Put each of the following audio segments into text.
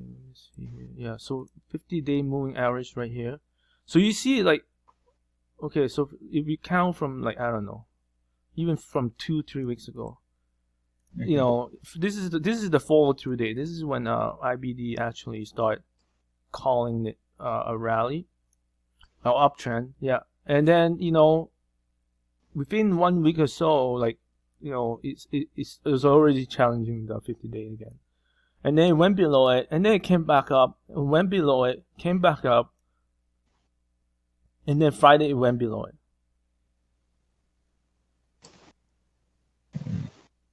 me see here. Yeah, so 50-day moving average right here. So you see, like, okay, so if we count from, like, I don't know, even from 2-3 weeks ago, you know, this is the follow through day. This is when IBD actually start calling it a rally, or uptrend. Yeah, and then, you know, within 1 week or so, like, you know, it's already challenging the 50-day again. And then it went below it, and then it came back up, and went below it, came back up, and then Friday it went below it.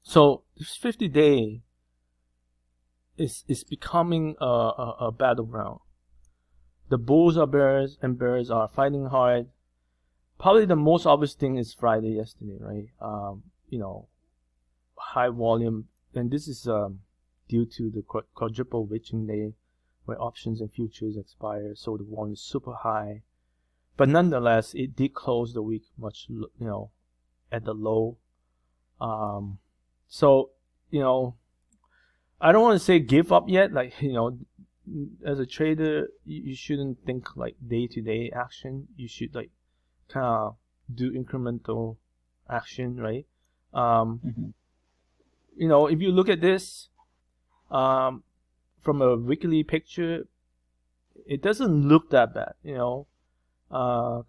So this 50-day is becoming a battleground. The bulls are bears, and bears are fighting hard. Probably the most obvious thing is Friday yesterday, right? You know, high volume, and this is due to the quadriple witching day, where options and futures expire, so the volume is super high. But nonetheless, it did close the week much, you know, at the low. So, you know, I don't want to say give up yet. Like, you know, as a trader, you shouldn't think like day-to-day action. You should, like, kind of do incremental action, right? You know, if you look at this from a weekly picture, it doesn't look that bad, you know.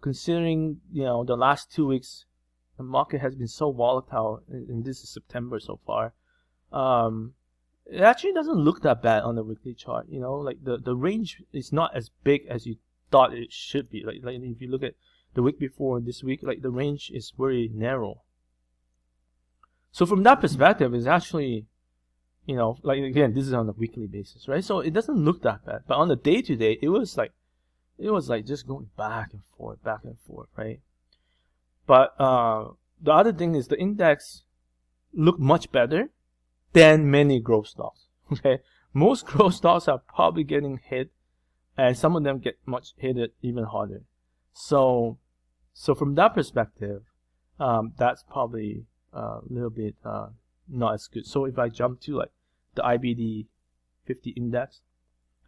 Considering, you know, the last 2 weeks, the market has been so volatile, and this is September so far. It actually doesn't look that bad on the weekly chart, you know. Like, the range is not as big as you thought it should be. Like if you look at the week before and this week, like, the range is very narrow. So from that perspective, it's actually, you know, like, again, this is on a weekly basis, right? So it doesn't look that bad. But on the day-to-day, it was like just going back and forth, right? But the other thing is the index looked much better than many growth stocks. Okay, most growth stocks are probably getting hit, and some of them get hit even harder. So from that perspective, that's probably a little bit not as good. So if I jump to, like, the IBD 50 index,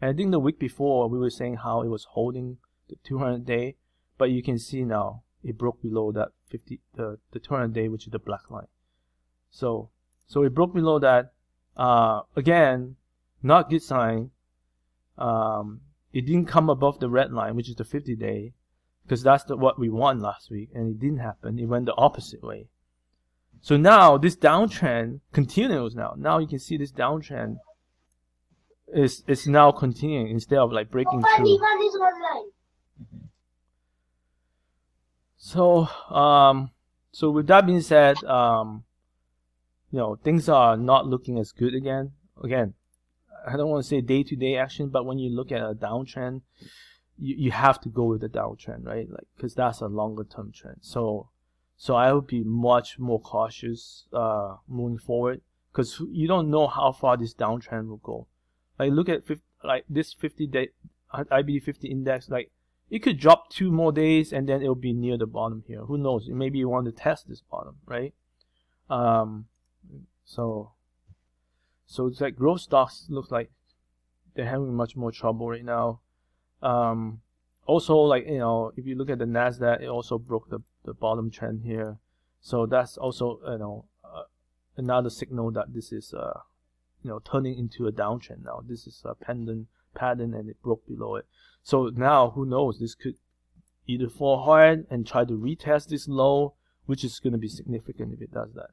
and I think the week before we were saying how it was holding the 200-day, but you can see now it broke below that the 200-day, which is the black line. So it broke below that. Again, not good sign. It didn't come above the red line, which is the 50-day, because that's what we want last week, and it didn't happen. It went the opposite way. So now this downtrend continues. Now you can see this downtrend is now continuing instead of, like, breaking through. So so with that being said, you know, things are not looking as good again. Again, I don't want to say day-to-day action, but when you look at a downtrend, you have to go with the downtrend, right? Like, because that's a longer-term trend. So I would be much more cautious moving forward, because you don't know how far this downtrend will go. Like, look at this 50-day IBD 50 index. Like, it could drop 2 more days, and then it'll be near the bottom here. Who knows? Maybe you want to test this bottom, right? So it's like growth stocks look like they're having much more trouble right now. Also, like, you know, if you look at the Nasdaq, it also broke the bottom trend here. So that's also, you know, another signal that this is you know, turning into a downtrend now. This is a pendant pattern, and it broke below it. So now, who knows? This could either fall hard and try to retest this low, which is going to be significant if it does that.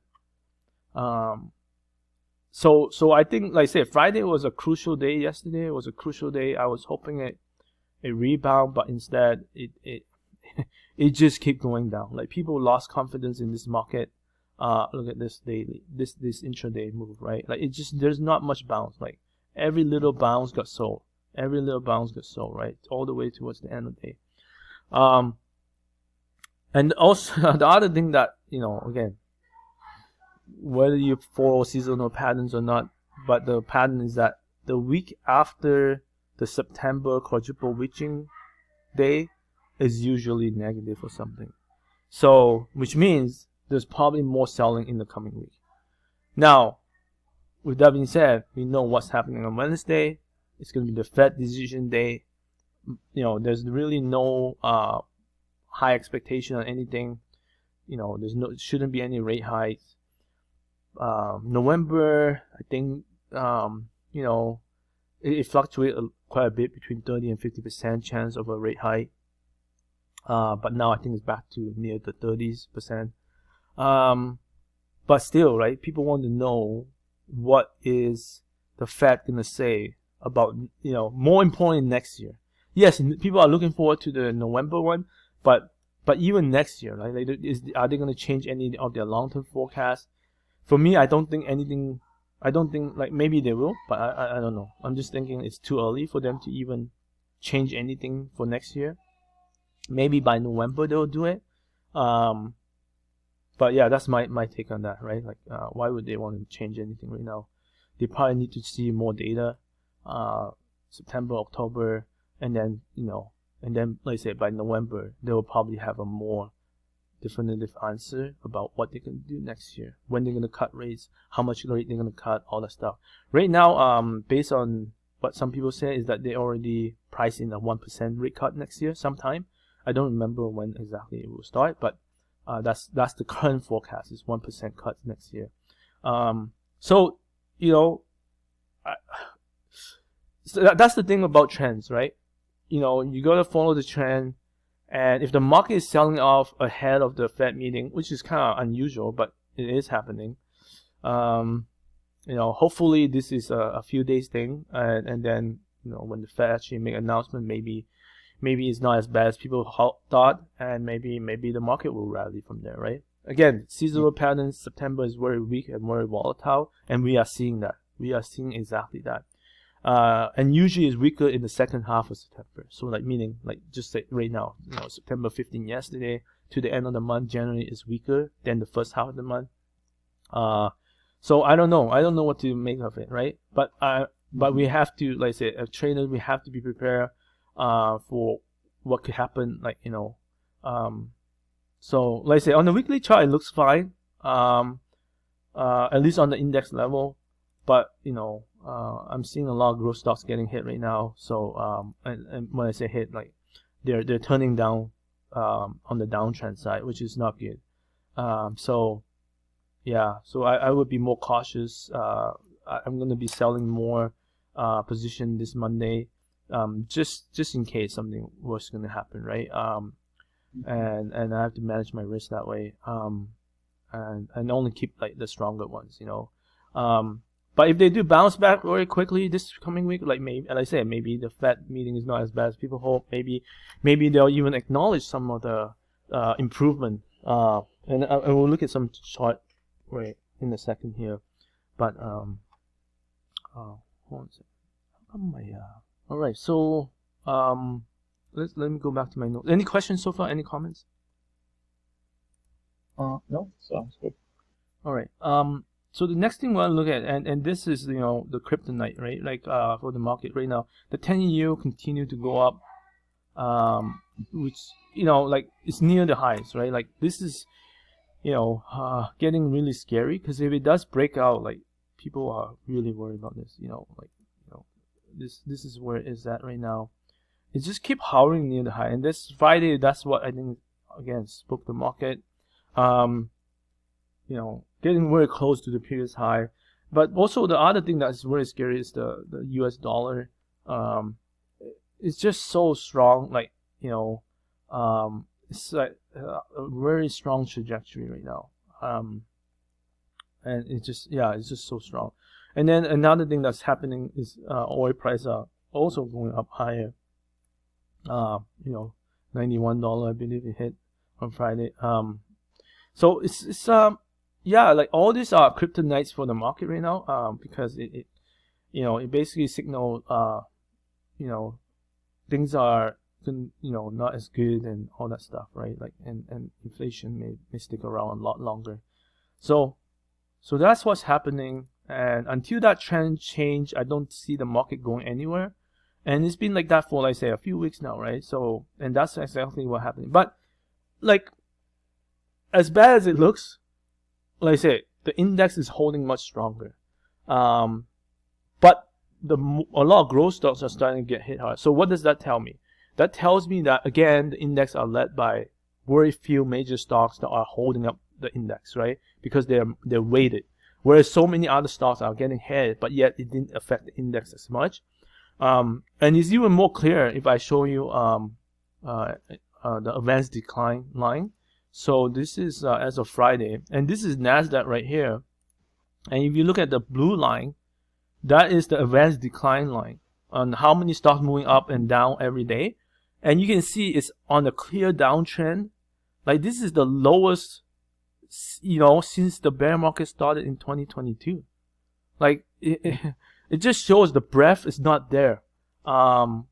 So I think, like I said, Friday was a crucial day. Yesterday was a crucial day. I was hoping a rebound, but instead it just kept going down. Like, people lost confidence in this market. Look at this daily, this intraday move, right? Like, there's not much bounce. Like, every little bounce got sold. Right? All the way towards the end of the day. And also the other thing that, you know, again, whether you follow seasonal patterns or not, but the pattern is that the week after the September quadruple witching day is usually negative or something. So, which means there's probably more selling in the coming week. Now, with that being said, we know what's happening on Wednesday. It's going to be the Fed decision day. There's really no high expectation on anything. There shouldn't be any rate hikes. November, I think, it fluctuates quite a bit between 30 and 50% chance of a rate hike. But now I think it's back to near the 30%. But still, right? People want to know what is the Fed gonna say about, more important next year. Yes, people are looking forward to the November one, but even next year, right? Are they gonna change any of their long-term forecasts? For me, I don't think anything. I don't think, like, maybe they will, but I don't know. I'm just thinking it's too early for them to even change anything for next year. Maybe by November they'll do it. But yeah, that's my take on that, right? Like, why would they want to change anything right now? They probably need to see more data, September, October, and then let's say by November they will probably have a more definitive answer about what they can do next year, when they're gonna cut rates, how much rate they're gonna cut, all that stuff. Right now, based on what some people say, is that they already priced in a 1% rate cut next year sometime. I don't remember when exactly it will start, but that's the current forecast, is 1% cut next year. So that's the thing about trends, right? You gotta follow the trend. And if the market is selling off ahead of the Fed meeting, which is kind of unusual, but it is happening, hopefully this is a few days thing, and then when the Fed actually make an announcement, maybe it's not as bad as people thought, and maybe the market will rally from there, right? Again, seasonal patterns. September is very weak and very volatile, and we are seeing that. We are seeing exactly that. And usually it's weaker in the second half of September. So meaning just say right now, September 15 yesterday to the end of the month, January is weaker than the first half of the month. So I don't know what to make of it, right? But we have to, like I say, as traders, we have to be prepared for what could happen. So like I say, on the weekly chart it looks fine, at least on the index level. But I'm seeing a lot of growth stocks getting hit right now. So and when I say hit, like they're turning down on the downtrend side, which is not good. So yeah, so I would be more cautious. I'm gonna be selling more position this Monday, just in case something worse is gonna happen, right? And I have to manage my risk that way. And only keep the stronger ones, But if they do bounce back very quickly this coming week, maybe the Fed meeting is not as bad as people hope. Maybe they'll even acknowledge some of the improvement. And we'll look at some chart right in a second here. But hold on a second. All right. So let me go back to my notes. Any questions so far? Any comments? No, sounds good. All right. So the next thing we'll look at, and this is the kryptonite, right? For the market right now, the 10-year yield continue to go up, which it's near the highs, right? This is getting really scary, because if it does break out, people are really worried about this. This is where it is at right now. It just keep hovering near the high, and this Friday, that's what I think again spoke the market. Getting very close to the previous high. But also the other thing that's very scary is the US dollar. It's just so strong, it's a very strong trajectory right now. And it's just so strong. And then another thing that's happening is oil prices are also going up higher. $91, I believe it hit on Friday. So it's all these are kryptonites for the market right now, because it basically signal things are not as good and all that stuff, right? And inflation may stick around a lot longer. So that's what's happening, and until that trend change, I don't see the market going anywhere. And it's been like that for, like I say, a few weeks now, right? So, and that's exactly what happened. But as bad as it looks, like I say, the index is holding much stronger. But a lot of growth stocks are starting to get hit hard. So what does that tell me? That tells me that, again, the index are led by very few major stocks that are holding up the index, right? Because they're weighted. Whereas so many other stocks are getting hit, but yet it didn't affect the index as much. And it's even more clear if I show you the advanced decline line. So this is as of Friday, and this is NASDAQ right here. And if you look at the blue line, that is the advanced decline line on how many stocks moving up and down every day. And you can see it's on a clear downtrend. Like, this is the lowest, since the bear market started in 2022. Like, it just shows the breadth is not there. And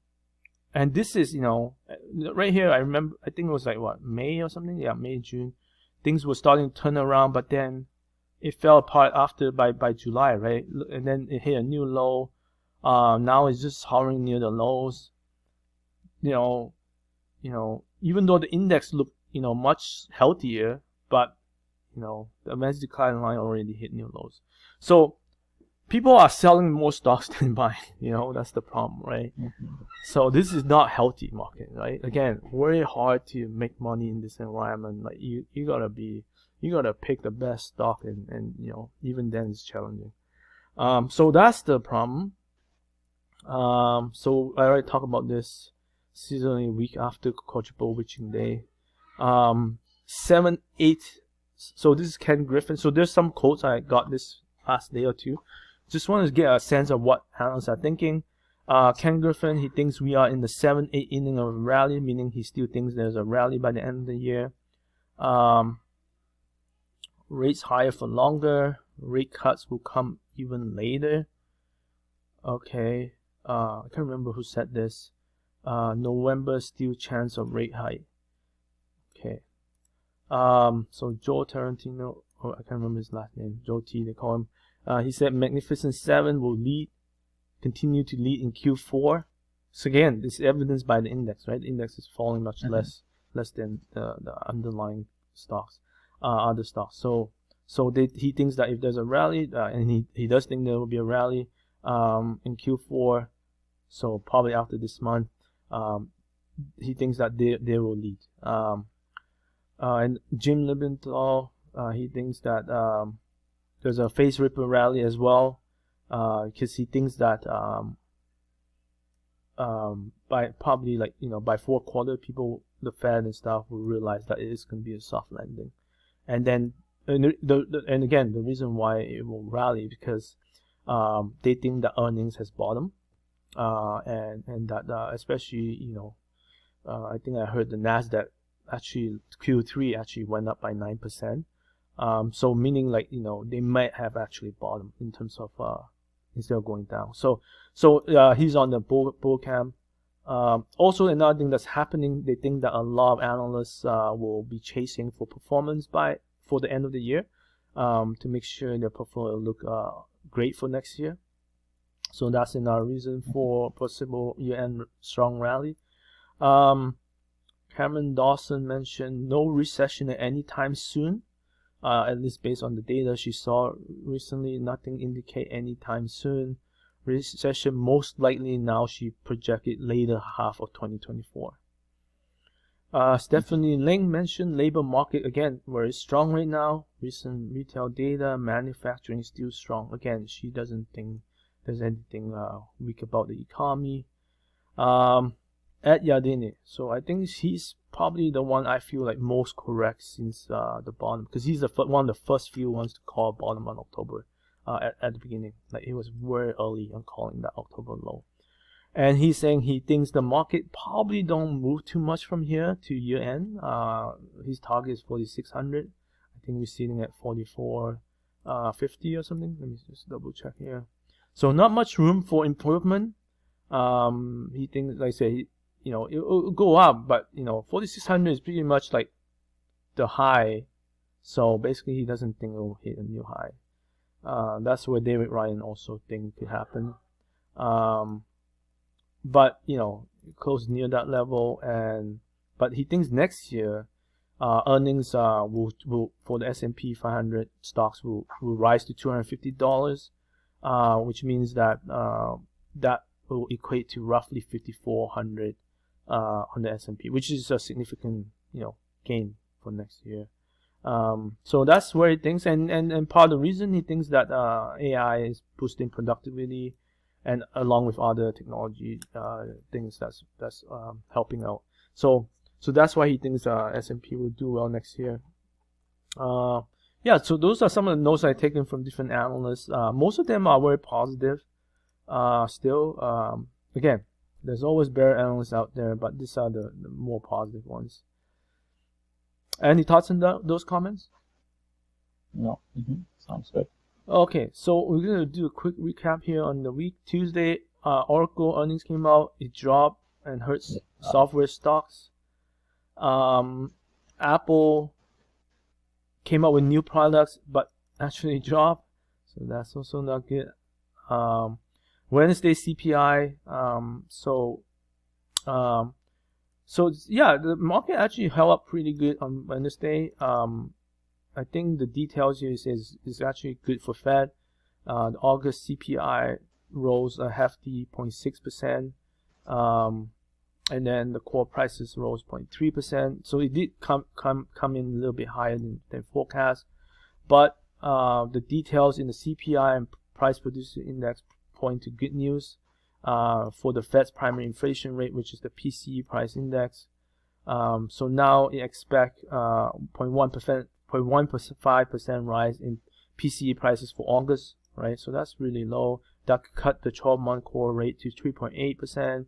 this is, right here, I remember, I think it was like, May or something? Yeah, May, June. Things were starting to turn around, but then it fell apart after by July, right? And then it hit a new low. Now it's just hovering near the lows. Even though the index looked, much healthier, but, the advanced decline line already hit new lows. So people are selling more stocks than buying, that's the problem, right? So this is not healthy market, right? Again, very hard to make money in this environment. Like, you gotta pick the best stock, and even then it's challenging. So that's the problem. So I already talked about this. Seasonally week after quadruple witching day. 7, 8. So this is Ken Grifin. So there's some quotes I got this past day or two. Just want to get a sense of what analysts are thinking. Ken Grifin, he thinks we are in the 7, 8 inning of a rally, meaning he still thinks there's a rally by the end of the year. Rates higher for longer. Rate cuts will come even later. Okay. I can't remember who said this. November still chance of rate hike. Okay. So Joe Tarantino, I can't remember his last name. Joe T, they call him. He said Magnificent 7 will continue to lead in Q4. So again, this is evidenced by the index, right? The index is falling much less than the underlying stocks, other stocks. So he thinks that if there's a rally, and he does think there will be a rally in Q4. So probably after this month. He thinks that they will lead. And Jim Lebenthal, he thinks that there's a face ripper rally as well, because he thinks that by probably by fourth quarter, the Fed and stuff will realize that it is going to be a soft landing, and then and again the reason why it will rally because they think the earnings has bottomed. And that especially I think I heard the NASDAQ actually Q3 actually went up by 9%. So meaning they might have actually bottomed in terms of instead of going down. So he's on the bull camp. Also another thing that's happening, they think that a lot of analysts will be chasing for performance for the end of the year to make sure their portfolio look great for next year. So that's another reason for possible year-end strong rally. Cameron Dawson mentioned no recession at any time soon. At least based on the data she saw recently, nothing indicate any time soon. Recession most likely now she projected later half of 2024. Stephanie Ling mentioned labor market again very strong right now. Recent retail data, manufacturing still strong. Again, she doesn't think there's anything weak about the economy. At Yardeni, so I think he's probably the one I feel like most correct since the bottom, because he's one of the first few ones to call bottom on October at the beginning. Like, it was very early on calling that October low. And he's saying he thinks the market probably don't move too much from here to year end. His target is 4,600. I think we're sitting at 44.50 or something. Let me just double check here. So not much room for improvement. He thinks, like I say, it'll go up, but 4,600 is pretty much like the high. So basically, he doesn't think it will hit a new high. That's where David Ryan also think could happen. But close near that level, but he thinks next year earnings will for the S&P 500 stocks will rise to $250, which means that that will equate to roughly 5,400 on the S&P, which is a significant gain for next year. So that's where he thinks, and part of the reason he thinks that AI is boosting productivity, and along with other technology things that's helping out. So that's why he thinks S&P will do well next year. Yeah, so those are some of the notes I've taken from different analysts. Most of them are very positive. Still, again, there's always bear analysts out there, but these are the more positive ones. Any thoughts on those comments? No. Sounds good. Okay, so we're going to do a quick recap here on the week. Tuesday, Oracle earnings came out. It dropped and hurt software stocks. Apple came out with new products, but actually dropped. So that's also not good. Wednesday, CPI. So yeah, the market actually held up pretty good on Wednesday. I think the details here is actually good for Fed. The August CPI rose a hefty 0.6%, and then the core prices rose 0.3%. So it did come in a little bit higher than forecast, but the details in the CPI and price producer index point to good news. For the Fed's primary inflation rate, which is the PCE price index. So now it expects 0.15% rise in PCE prices for August, right? So that's really low. That could cut the 12-month core rate to 3.8%,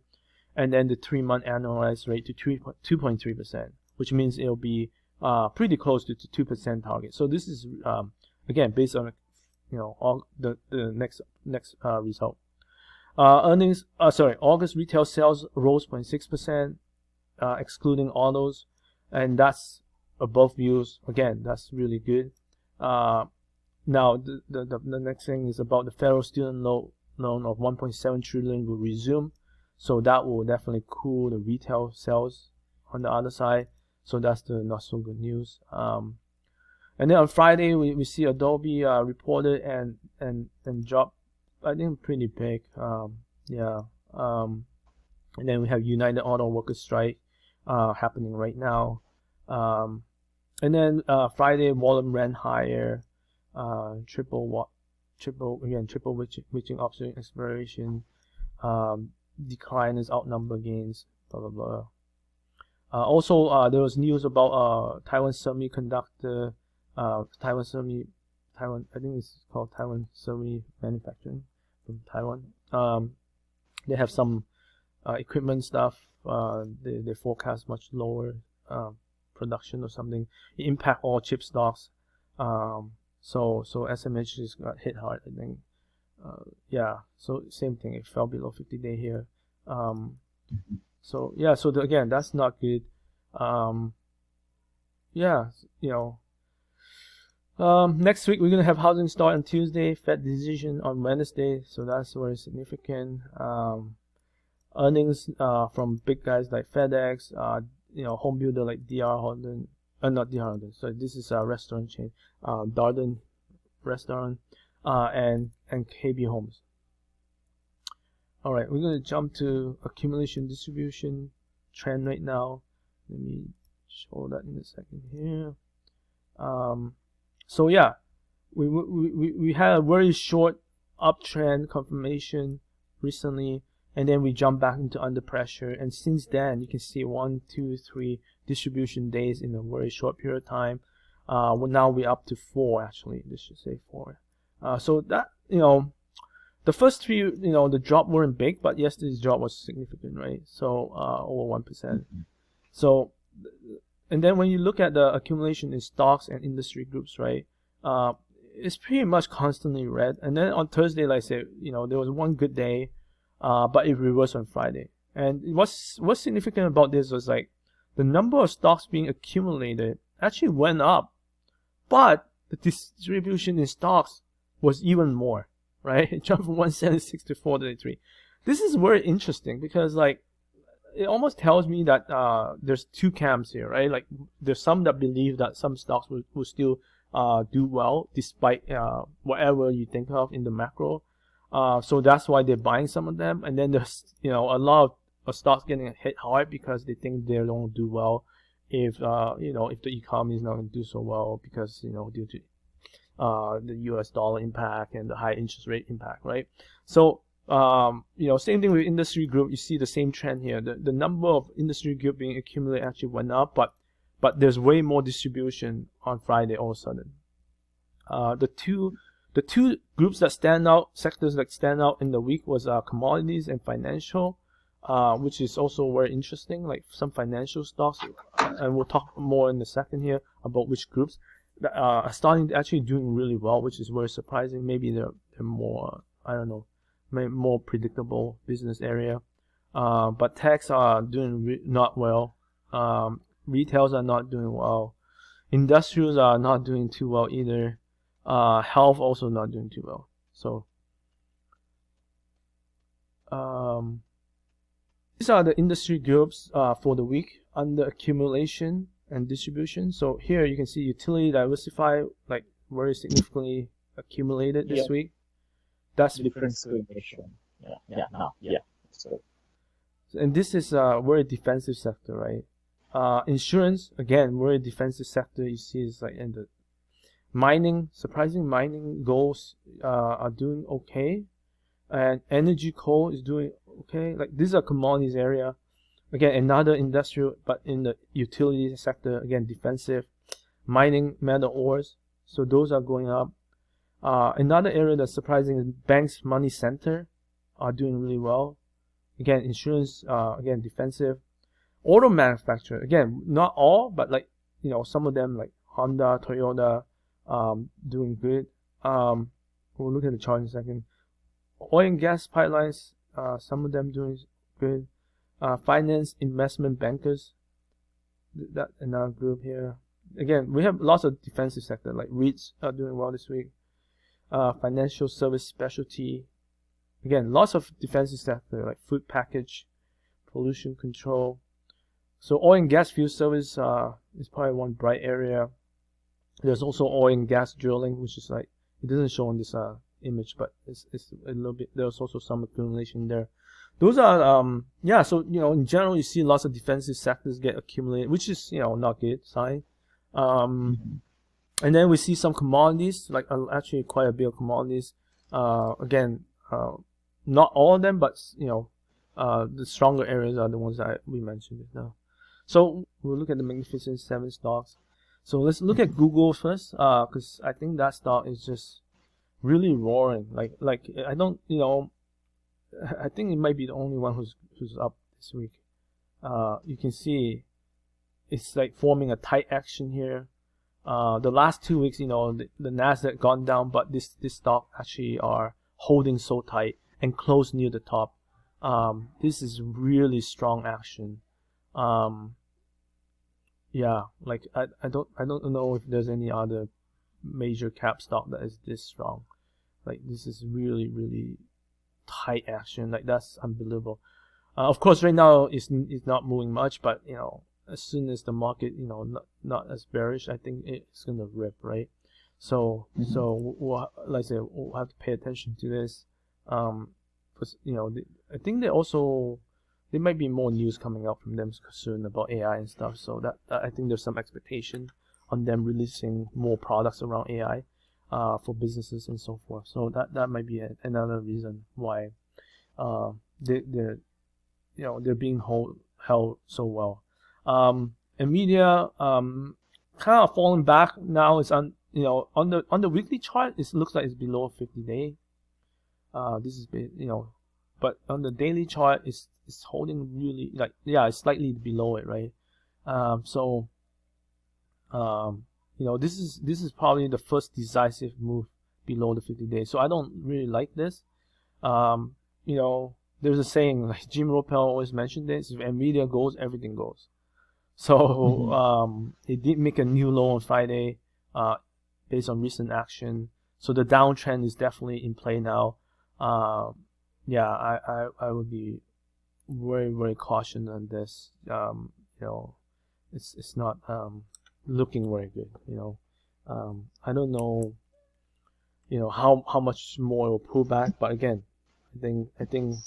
and then the 3-month annualized rate to 2.3%, which means it'll be pretty close to the 2% target. So this is again based on all the next result. August retail sales rose 0.6%, excluding autos, and that's above views. Again, that's really good. Now, the next thing is about the federal student loan of 1.7 trillion will resume, so that will definitely cool the retail sales on the other side. So that's the not so good news. And then on Friday, we see Adobe reported and dropped, I think, pretty big. And then we have United Auto Workers strike happening right now. And then Friday, volume ran higher. Triple witching option expiration. Decline is outnumber gains. Blah blah blah. Also, there was news about Taiwan Semiconductor. Taiwan, I think it's called Taiwan Semi Manufacturing from Taiwan. They have some equipment stuff. They forecast much lower production or something. It impact all chip stocks. So SMH just got hit hard, I think. Yeah, so same thing. It fell below 50-day here. So yeah, so again, that's not good. Yeah, next week we're gonna have housing start on Tuesday, Fed decision on Wednesday, so that's very significant. Earnings from big guys like FedEx, home builder like not DR Holden. So this is a restaurant chain, Darden Restaurant, and KB Homes. All right, we're gonna jump to accumulation distribution trend right now. Let me show that in a second here. So yeah, we had a very short uptrend confirmation recently, and then we jumped back into under pressure, and since then you can see 1, 2, 3 distribution days in a very short period of time. Now we're up to 4 actually. This should say 4. So that the first 3 the drop weren't big, but yesterday's drop was significant, right? So over 1%. So and then when you look at the accumulation in stocks and industry groups, right, it's pretty much constantly red. And then on Thursday, like I said, there was one good day, but it reversed on Friday. And what's significant about this was like the number of stocks being accumulated actually went up, but the distribution in stocks was even more, right? It jumped from 176 to 433. This is very interesting because like it almost tells me that there's 2 camps here, right? Like there's some that believe that some stocks will still do well despite whatever you think of in the macro, So that's why they're buying some of them. And then there's, a lot of stocks getting hit hard because they think they don't do well if if the economy is not going to do so well because due to the US dollar impact and the high interest rate impact, right? So same thing with industry group. You see the same trend here. The number of industry group being accumulated actually went up, but there's way more distribution on Friday all of a sudden. The two groups that stand out, sectors that stand out in the week was commodities and financial, which is also very interesting, like some financial stocks, and we'll talk more in a second here about which groups that are starting to actually doing really well, which is very surprising. Maybe they're more, I don't know, maybe more predictable business area. But techs are doing not well. Retails are not doing well. Industrials are not doing too well either. Health also not doing too well. So these are the industry groups for the week under accumulation and distribution. So here you can see utility diversified, like very significantly accumulated this week. That's different situation. Yeah. So, and this is a very defensive sector, right? Insurance, again, very defensive sector. You see it's like in the mining, surprising mining goals are doing okay, and energy coal is doing okay. Like these are commodities area. Again, another industrial, but in the utility sector, again, defensive. Mining, metal ores, so those are going up. Another area that's surprising is banks, money center are doing really well. Again, insurance, again, defensive. Auto manufacturer, again, not all, but like, some of them like Honda, Toyota, doing good. We'll look at the chart in a second. Oil and gas pipelines, some of them doing good. Finance, investment bankers, that another group here. Again, we have lots of defensive sector, like REITs are doing well this week. Financial service specialty. Again, lots of defensive sector, like food package, pollution control. So oil and gas field service is probably one bright area. There's also oil and gas drilling, which is like, it doesn't show on this image, but it's a little bit, there's also some accumulation there. Those are, so, in general, you see lots of defensive sectors get accumulated, which is, not good sign. And then we see some commodities, like actually quite a bit of commodities. Again, not all of them, but, the stronger areas are the ones that we mentioned just now. So we'll look at the Magnificent 7 stocks. So let's look at Google first, because I think that stock is just really roaring. Like I don't, I think it might be the only one who's up this week. You can see it's like forming a tight action here. The last 2 weeks, the Nasdaq gone down, but this stock actually are holding so tight and close near the top. This is really strong action. Like I don't know if there's any other major cap stock that is this strong. Like this is really, really tight action. Like that's unbelievable. Of course, right now it's not moving much, but as soon as the market not as bearish, I think it's gonna rip, right? So we'll, like I said, we'll have to pay attention to this. Because I think there might be more news coming out from them soon about AI and stuff. So that I think there's some expectation on them releasing more products around AI for businesses and so forth. So that might be another reason why they're being held so well. Nvidia kind of falling back now. It's on the weekly chart. It looks like it's below 50-day. This is but on the daily chart it's holding really it's slightly below it, right? This is probably the first decisive move below the 50-day. So I don't really like this. There's a saying, like Jim Ropel always mentioned this: if Nvidia goes, everything goes. So it did make a new low on Friday, based on recent action. So the downtrend is definitely in play now. I would be very, very cautious on this. It's not looking very good. I don't know. you know, how much more it will pull back. But again, I think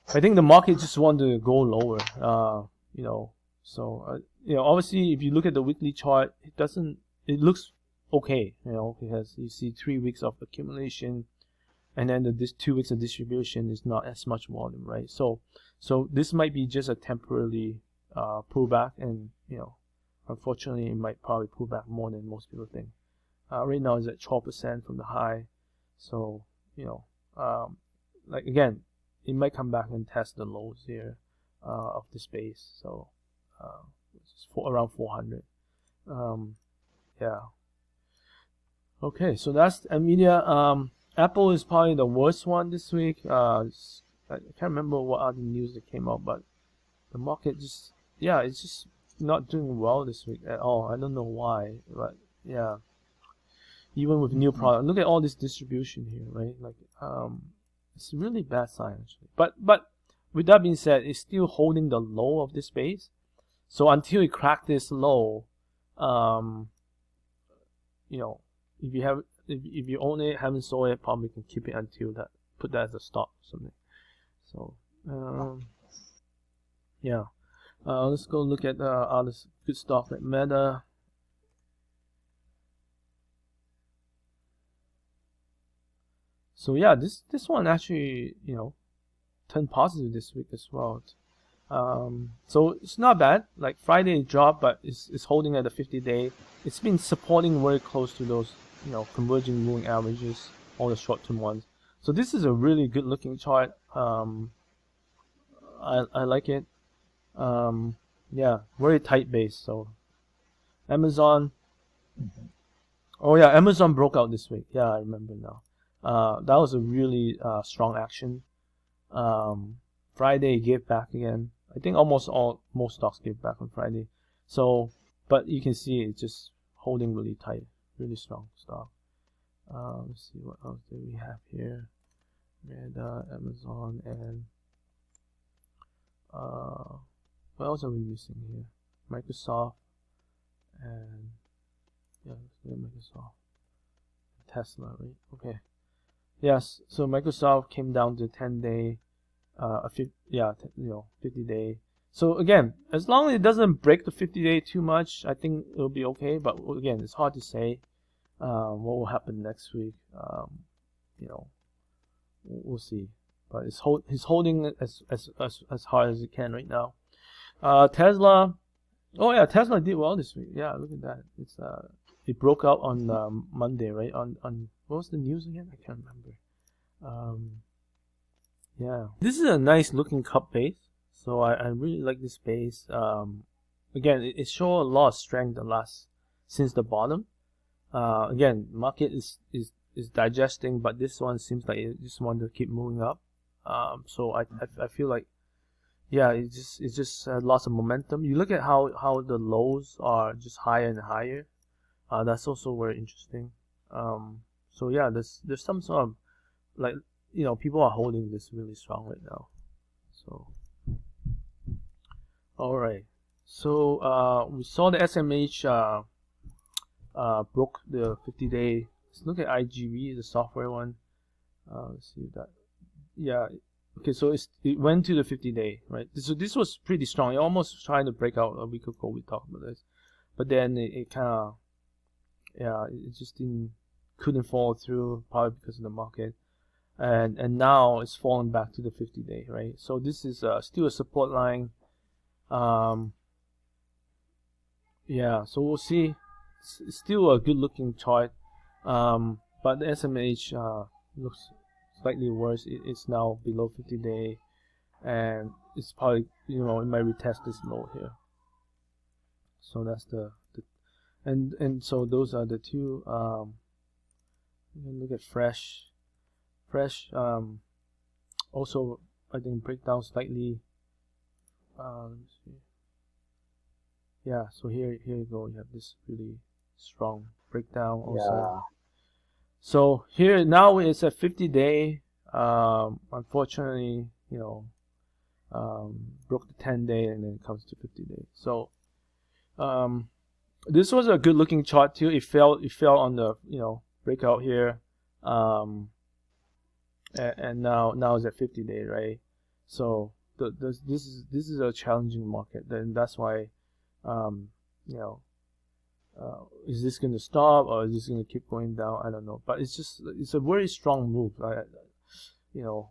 the market just wanted to go lower. You know, so you know, obviously, if you look at the weekly chart, it looks okay, you know, because you see 3 weeks of accumulation, and then this 2 weeks of distribution is not as much volume, right? So this might be just a temporary pullback, and you know, unfortunately, it might probably pull back more than most people think. Right now it's at 12% from the high, so you know, like again, it might come back and test the lows here of the space. So it's around 400. Yeah. Okay, so that's Nvidia. Apple is probably the worst one this week. I can't remember what other news that came out, but the market just, yeah, it's just not doing well this week at all. I don't know why, but yeah. Even with new product, look at all this distribution here, right? Like, it's a really bad sign actually. But with that being said, it's still holding the low of this space. So until it crack this low, you know, if you own it, haven't sold it, probably can keep it until that, put that as a stop or something. So yeah, let's go look at other good stuff like Meta. So yeah, this one actually, you know, turned positive this week as well. So it's not bad. Like Friday it dropped, but it's holding at the 50-day. It's been supporting very close to those, you know, converging moving averages, all the short-term ones. So this is a really good looking chart. I like it. Yeah, very tight base. So Amazon. Oh yeah, Amazon broke out this week. Yeah, I remember now. That was a really strong action. Friday gave back again. I think most stocks gave back on Friday. So, but you can see it's just holding really tight, really strong stock. Let's see what else do we have here. Meta, Amazon, and what else are we missing here? Microsoft, and yeah, let's look at Microsoft. Tesla, right? Okay. Yes, so Microsoft came down to 10-day, 50-day. So again, as long as it doesn't break the 50-day too much, I think it'll be okay. But again, it's hard to say what will happen next week. You know, we'll see. But it's holding it as hard as it can right now. Tesla. Oh yeah, Tesla did well this week. Yeah, look at that. It broke out on Monday, right? On what was the news again? I can't remember. Yeah, this is a nice looking cup base. So I really like this base. Again, it shows a lot of strength since the bottom. Again, market is digesting, but this one seems like it just want to keep moving up. So I feel like, yeah, it's just lots of momentum. You look at how the lows are just higher and higher. That's also very interesting. So yeah, there's some sort of, like, you know, people are holding this really strong right now. So all right, so we saw the SMH broke the 50-day. Let's look at IGV, the software one. Let's see that. Yeah, okay, so it went to the 50-day, right? So this was pretty strong. It almost trying to break out a week ago. We talked about this, but then it kind of, yeah, it just couldn't follow through, probably because of the market, and now it's fallen back to the 50-day, right? So this is still a support line. Yeah, so we'll see. It's still a good looking chart, but the SMH looks slightly worse. It's now below 50-day, and it's probably, you know, it might retest this low here. So that's and so those are the two. You can look at fresh. Also, I think break down slightly. Let me see. Yeah, so here you go. You have this really strong breakdown also. Yeah. So here now it's a 50-day. Unfortunately, you know, broke the 10-day and then it comes to 50-day. So this was a good looking chart too. It fell on the, you know, breakout here. and now it's at 50-day, right? So this is a challenging market. Then that's why, you know, is this going to stop or is this going to keep going down? I don't know. But it's a very strong move. You know,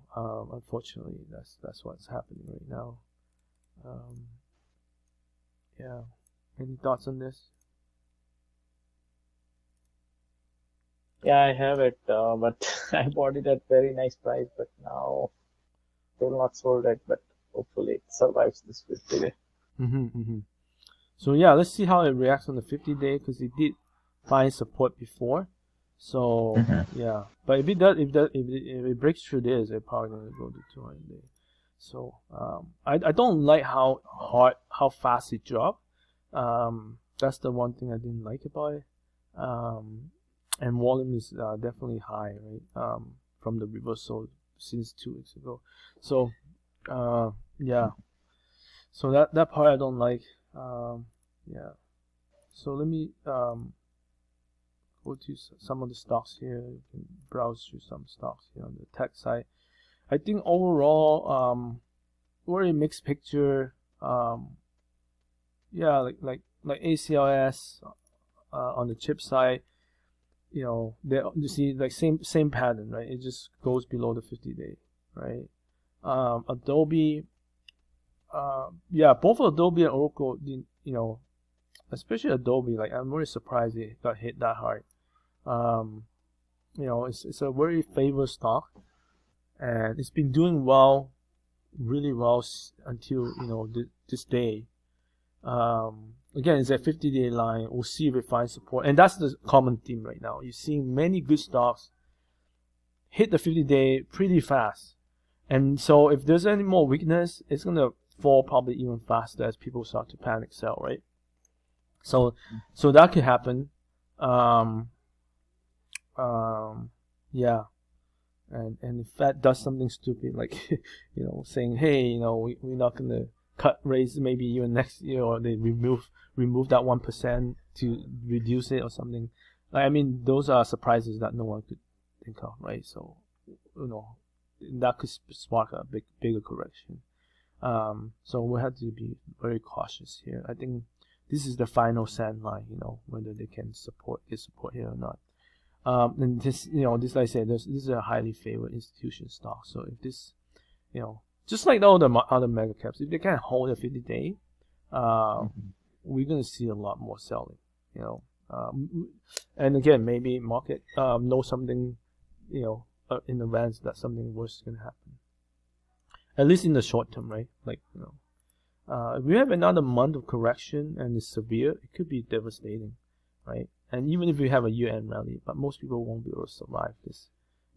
unfortunately, that's what's happening right now. Yeah. Any thoughts on this? Yeah, I have it, but I bought it at very nice price, but now still not sold it, but hopefully it survives this 50 day. So yeah, let's see how it reacts on the 50-day, because it did find support before. So yeah, but if it breaks through this, it's probably gonna go to 200-day. So I don't like how fast it dropped. That's the one thing I didn't like about it. And volume is definitely high, right? From the reversal since 2 weeks ago. So yeah, so that part I don't like. Yeah. So let me go to some of the stocks here. You can browse through some stocks here on the tech side. I think overall, very mixed picture. Yeah, like ACLS on the chip side. You know, you see like same pattern, right? It just goes below the 50-day, right? Adobe, yeah, both Adobe and Oracle, you know, especially Adobe, like I'm very surprised it got hit that hard. You know, it's a very favored stock, and it's been doing well, really well until, you know, this day. Again, it's a 50-day line. We'll see if it finds support, and that's the common theme right now. You're seeing many good stocks hit the 50-day pretty fast, and so if there's any more weakness, it's gonna fall probably even faster as people start to panic sell, right? So that could happen. Yeah, and if Fed does something stupid like you know, saying, hey, you know, we're not gonna cut rates maybe even next year, or they remove that 1% to reduce it or something. Like, I mean, those are surprises that no one could think of, right? So, you know, that could spark a bigger correction. So we have to be very cautious here. I think this is the final sand line, you know, whether they can get support here or not. And this, you know, this, like I said, this is a highly favored institution stock. So if this, you know, just like all the other mega caps, if they can't hold a 50-day, we're gonna see a lot more selling, you know. And again, maybe market knows something, you know, in advance that something worse is gonna happen. At least in the short term, right? Like, you know, if we have another month of correction and it's severe, it could be devastating, right? And even if we have a year-end rally, but most people won't be able to survive this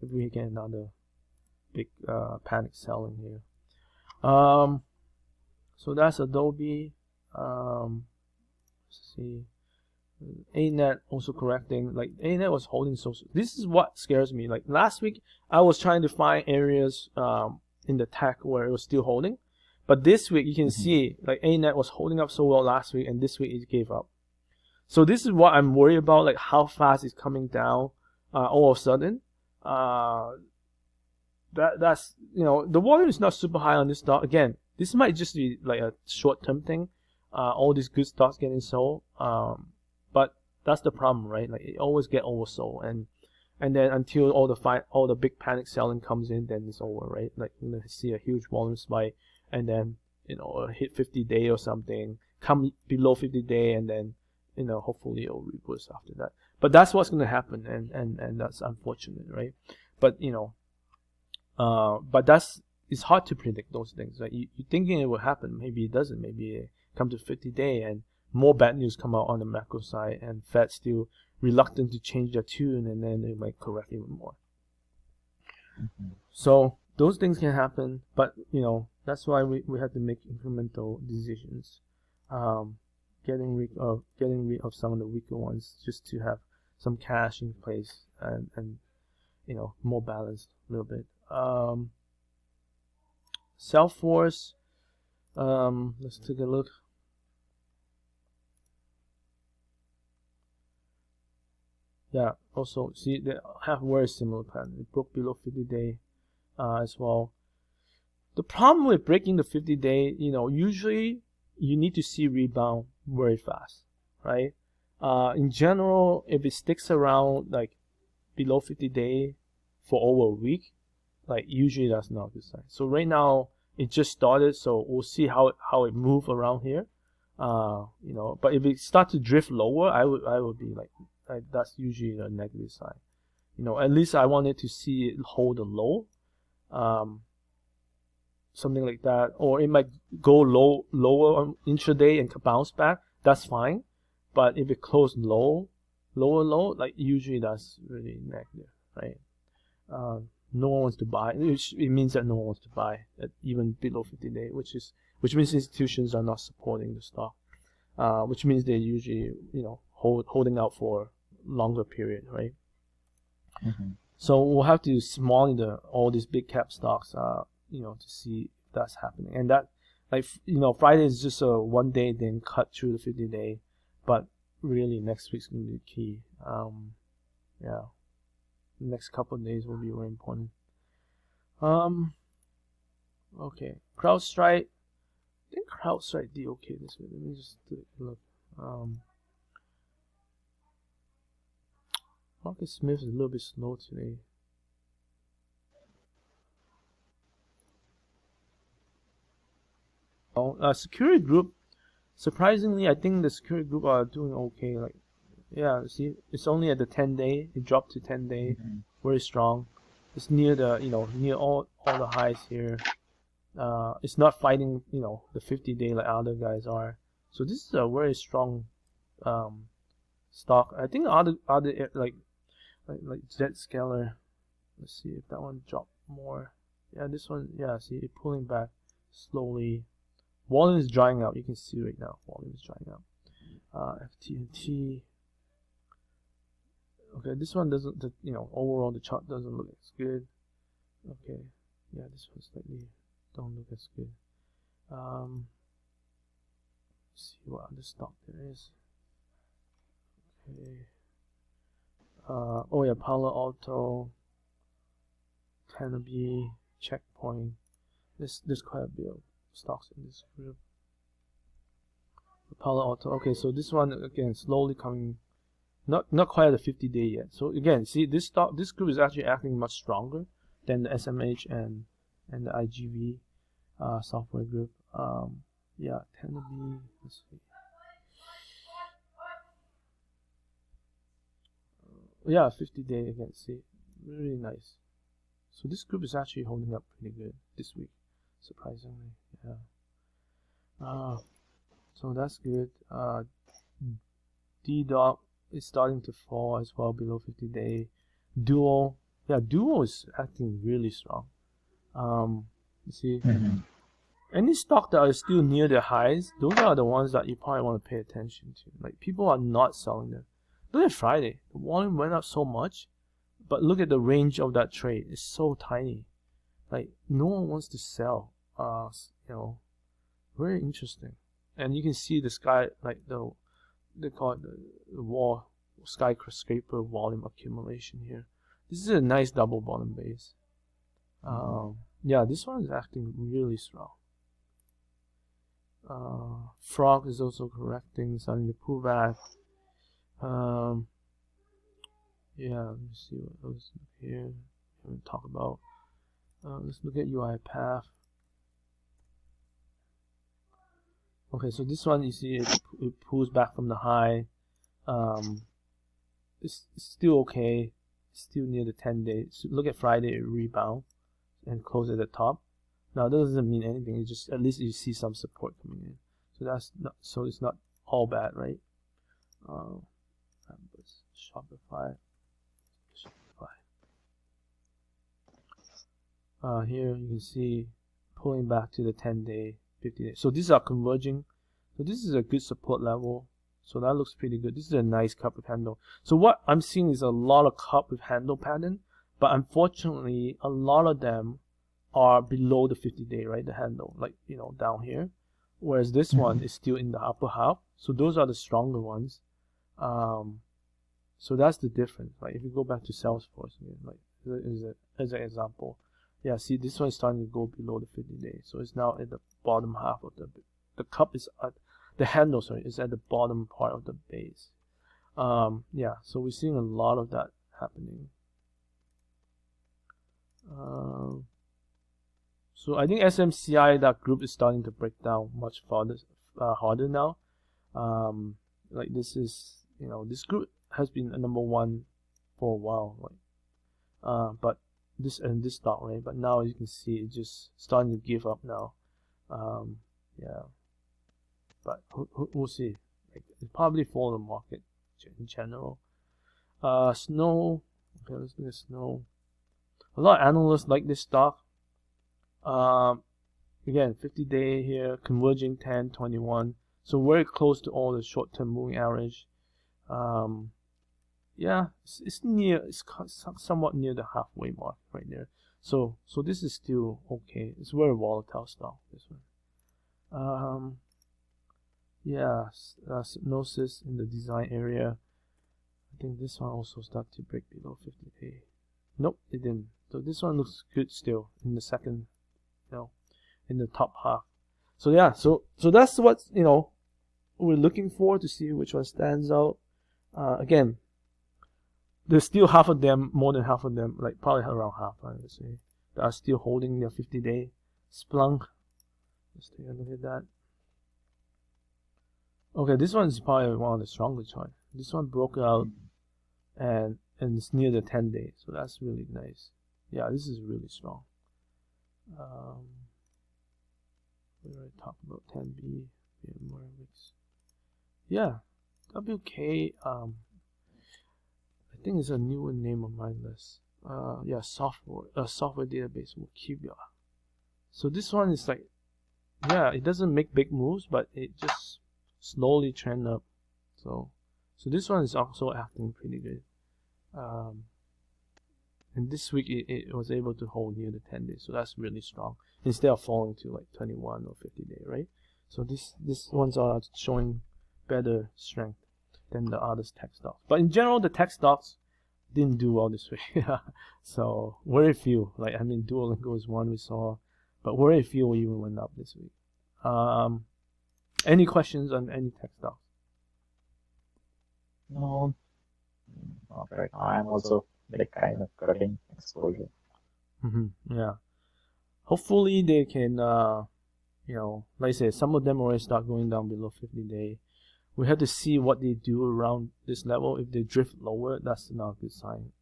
if we get another big panic selling here. So that's Adobe. Let's see. ANET also correcting. Like, ANET was holding so. This is what scares me. Like last week, I was trying to find areas in the tech where it was still holding, but this week you can see like ANET was holding up so well last week, and this week it gave up. So this is what I'm worried about, like how fast it's coming down all of a sudden. That's, you know, the volume is not super high on this stock. Again, this might just be like a short-term thing. All these good stocks getting sold. But that's the problem, right? Like it always get oversold, and then until all the big panic selling comes in, then it's over, right? Like you're gonna see a huge volume spike, and then, you know, hit 50-day or something, come below 50-day, and then, you know, hopefully it'll reverse after that. But that's what's gonna happen, and that's unfortunate, right? But, you know, but it's hard to predict those things, right? You're thinking it will happen, maybe it doesn't. Maybe it come to 50-day and more bad news come out on the macro side, and Fed still reluctant to change their tune, and then they might correct even more. So those things can happen, but, you know, that's why we have to make incremental decisions, getting rid of some of the weaker ones, just to have some cash in place and you know, more balanced a little bit. Salesforce, let's take a look. Yeah, also see they have very similar pattern. It broke below 50-day as well. The problem with breaking the 50-day, usually you need to see rebound very fast, right? In general, if it sticks around like below 50-day for over a week, like usually that's not a good sign. So right now it just started, so we'll see how it move around here. But if it start to drift lower, I would be like that's usually a negative sign. At least I wanted to see it hold a low, something like that, or it might go lower on intraday and bounce back. That's fine, but if it closed lower low, like usually that's really negative, right? No one wants to buy. It means that no one wants to buy at even below 50-day, which means institutions are not supporting the stock, which means they're usually holding out for longer period, right? So we'll have to monitor all these big cap stocks, to see if that's happening. And that, Friday is just a 1 day, then cut through the 50-day, but really next week's gonna be key. Yeah, the next couple of days will be very important. Okay, CrowdStrike. I think CrowdStrike did okay this week. Let me just look. Market Smith is a little bit slow today. Security Group. Surprisingly, I think the Security Group are doing okay. Like, yeah, see, it's only at the 10-day. It dropped to 10-day, very strong. It's near the, near all the highs here. It's not fighting, the 50-day like other guys are. So this is a very strong stock. I think other like Zscaler. Let's see if that one dropped more. Yeah, this one. Yeah, see it pulling back slowly. Volume is drying out. You can see right now. Volume is drying out. FTT. Okay, this one doesn't. Overall the chart doesn't look as good. Okay, yeah, this one slightly don't look as good. Let's see what other stock there is. Okay. Oh yeah, Palo Alto, Tenable, Checkpoint. There's quite a bit of stocks in this group. Palo Alto. Okay, so this one again slowly coming, not quite at the 50-day yet. So again, see this group is actually acting much stronger than the SMH and the IGV software group. Yeah, Tenable. Let's see. Yeah, 50-day again. See, really nice. So this group is actually holding up pretty good this week, surprisingly. Yeah. So that's good. DDoc is starting to fall as well below 50-day. Duo, yeah, Duo is acting really strong. You see, any stock that are still near their highs, those are the ones that you probably want to pay attention to. Like people are not selling them. Look at Friday, the volume went up so much, but look at the range of that trade. It's so tiny. Like no one wants to sell. Very interesting. And you can see the sky, like they call it the wall skyscraper volume accumulation here. This is a nice double bottom base. Yeah, this one is acting really strong. Frog is also correcting, starting to pull back. Yeah, let me see what else here. I'm going to talk about. Let's look at UiPath. Okay, so this one you see it pulls back from the high. It's still okay. It's still near the 10-day. So look at Friday, it rebound and close at the top. Now that doesn't mean anything. It's just at least you see some support coming in. So that's not. So it's not all bad, right? Shopify. Here you can see pulling back to the 10-day, 50-day. So these are converging. So this is a good support level. So that looks pretty good. This is a nice cup with handle. So what I'm seeing is a lot of cup with handle pattern, but unfortunately a lot of them are below the 50-day, right? The handle, like down here. Whereas this one is still in the upper half. So those are the stronger ones. So that's the difference. Like if you go back to Salesforce, like as an example, yeah, see this one is starting to go below the 50 days. So it's now at the bottom half of the cup is at the handle, sorry, is at the bottom part of the base. Yeah, so we're seeing a lot of that happening. So I think SMCI, that group, is starting to break down much farther, harder now. Like this is, this group has been a number one for a while, like, but this stock, right? But now you can see it's just starting to give up now. Yeah, but we'll see. Like, it's probably for the market in general. Snow. Okay, let's look at Snow. A lot of analysts like this stock. Again, 50-day here, converging 10, 21. So very close to all the short-term moving average. Yeah, it's somewhat near the halfway mark right there. So this is still okay. It's very volatile stock, this one. Yeah, hypnosis in the design area. I think this one also started to break below 50-day. Nope, it didn't. So this one looks good still in the second, in the top half. So yeah, so that's what we're looking for, to see which one stands out. Again, there's still half of them, more than half of them, like probably around half, I would say, that are still holding their 50-day. Splunk. Let's take a look at that. Okay, this one is probably one of the strongest choice. This one broke out and it's near the 10-day, so that's really nice. Yeah, this is really strong. We already talked about 10B. Yeah, WK. I think it's a newer name on my list. Yeah, software database will keep you. So this one is like, yeah, it doesn't make big moves, but it just slowly trend up. So this one is also acting pretty good. And this week it was able to hold near the 10 days, so that's really strong. Instead of falling to like 21 or 50-day, right? So these ones are showing better strength than the other tech stocks. But in general, the tech stocks didn't do well this week. So very few. Like, I mean, Duolingo is one we saw, but very few even went up this week. Any questions on any tech stocks? No, not right now. I'm also like kind of cutting exposure. Yeah. Hopefully they can, like I said, some of them already start going down below 50-day. We have to see what they do around this level. If they drift lower, that's not a good sign.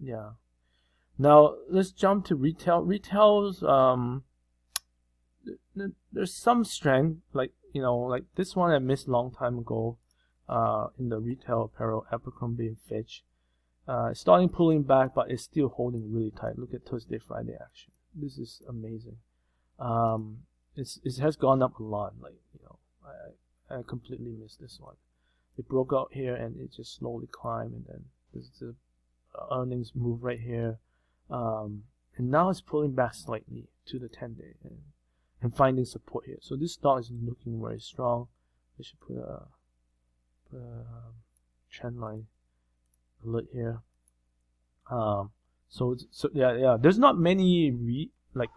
Yeah. Now let's jump to retail. Retail's there's some strength, like like this one I missed a long time ago. In the retail apparel, Abercrombie and Fitch. It's starting pulling back, but it's still holding really tight. Look at Thursday, Friday action. This is amazing. It has gone up a lot. Like, I completely missed this one. It broke out here and it just slowly climbed, and then there's the earnings move right here, and now it's pulling back slightly to the 10-day and finding support here. So this stock is looking very strong. I should put a trend line alert here. So yeah, there's not many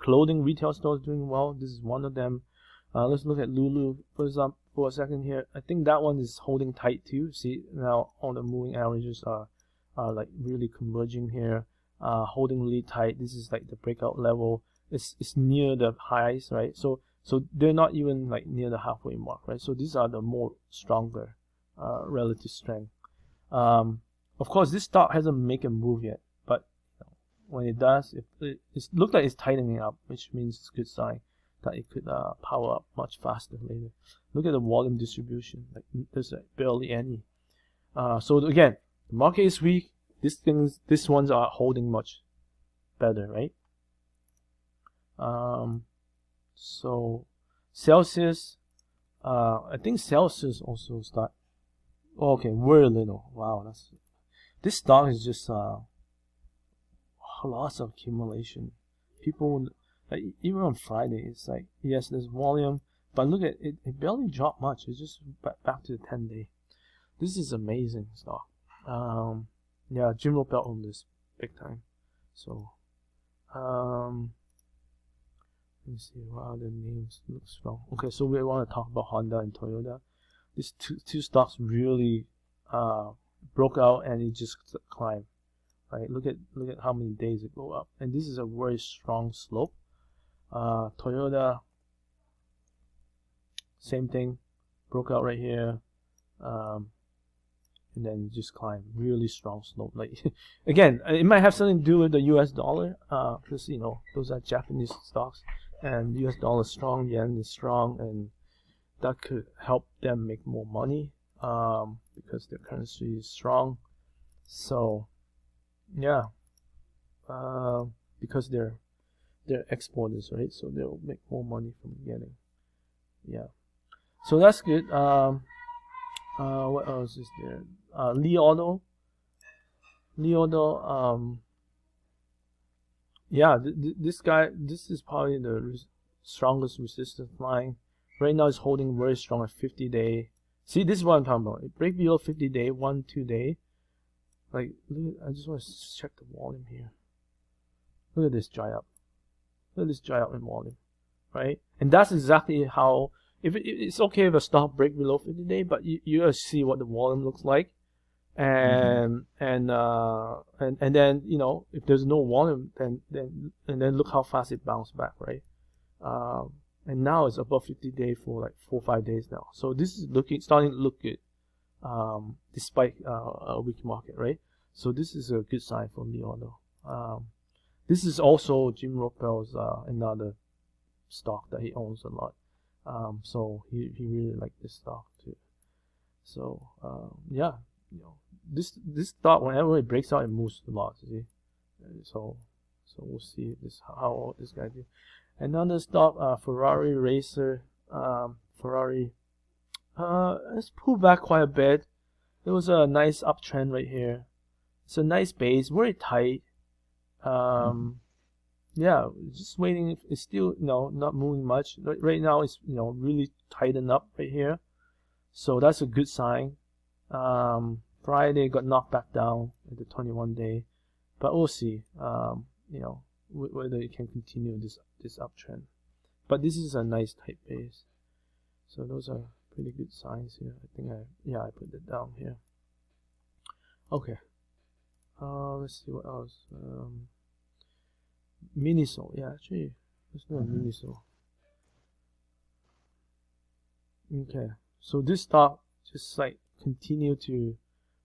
clothing retail stores doing well. This is one of them. Let's look at Lulu for example for a second here. I think that one is holding tight too. See, now all the moving averages are like really converging here, holding really tight. This is like the breakout level. It's near the highs, right? So they're not even like near the halfway mark, right? So these are the more stronger relative strength. Of course, this stock hasn't made a move yet, but when it does, it looks like it's tightening up, which means it's a good sign that it could power up much faster later. Look at the volume distribution; like there's barely any. So again, the market is weak. These ones are holding much better, right? So Celsius, I think Celsius also start. Okay, very little. Wow, this stock is just lots of accumulation. People, like, even on Friday, it's like, yes, there's volume, but look at it. It barely dropped much. It's just back to the 10-day. This is amazing stock. Yeah, Jim Ropel owned this big time. So, let me see what other names look strong. Okay, so we want to talk about Honda and Toyota. These two stocks really broke out and it just climbed. Right, look at how many days it go up, and this is a very strong slope. Toyota, same thing, broke out right here, and then just climb, really strong slope. Like again, it might have something to do with the U.S. dollar, because you know those are Japanese stocks, and U.S. dollar is strong, yen is strong, and that could help them make more money, because their currency is strong. So yeah, because they're exporters, right? So they'll make more money from getting. Yeah, so that's good. What else is there? Li Auto. Yeah, this guy, this is probably the strongest resistance line. Right now it's holding very strong at 50-day. See, this is what I'm talking about. It break below 50-day, 1-2 day. Like, look, I just want to check the volume here. Look at this dry up. Look at this dry up in volume, right? And that's exactly how. If it's okay if a stock break below 50-day, but you gotta see what the volume looks like, and then you know if there's no volume, then look how fast it bounced back, right? And now it's above 50-day for like 4 or 5 days now. So this is starting to look good, despite a weak market, right? So this is a good sign for Li Auto. This is also Jim Ropel's another stock that he owns a lot. So he really liked this stock too. So yeah, you know, this stock, whenever it breaks out, it moves a lot. You see, so we'll see how this guy do. Another stock, Ferrari Racer. Ferrari, it's pulled back quite a bit. There was a nice uptrend right here. It's a nice base, very tight. Yeah, just waiting. It's still, you know, not moving much. Right now, it's, you know, really tightened up right here. So that's a good sign. Friday got knocked back down at the 21-day, but we'll see. You know, whether it can continue this uptrend. But this is a nice tight base. So those are pretty good signs here. I think I put it down here. Okay. Let's see what else. Miniso, yeah, actually, let's do a Miniso. Okay, so this stock just like continue to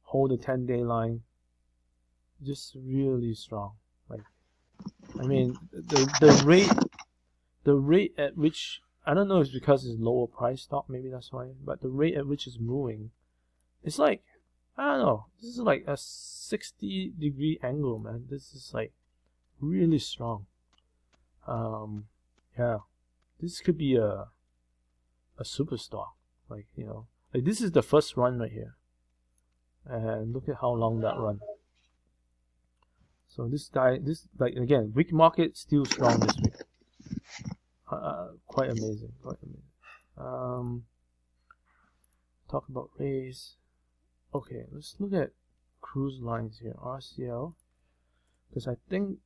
hold the 10-day line, just really strong. Like, I mean, the rate at which, I don't know if it's because it's lower price stock, maybe that's why, but the rate at which it's moving, it's like, I don't know, this is like a 60-degree angle, man. This is like really strong. Yeah, this could be a superstar. Like, you know, like this is the first run right here, and look at how long that run. So this guy, like again, weak market, still strong this week. Quite amazing, quite amazing. Talk about race. Okay, let's look at cruise lines here, RCL, because I think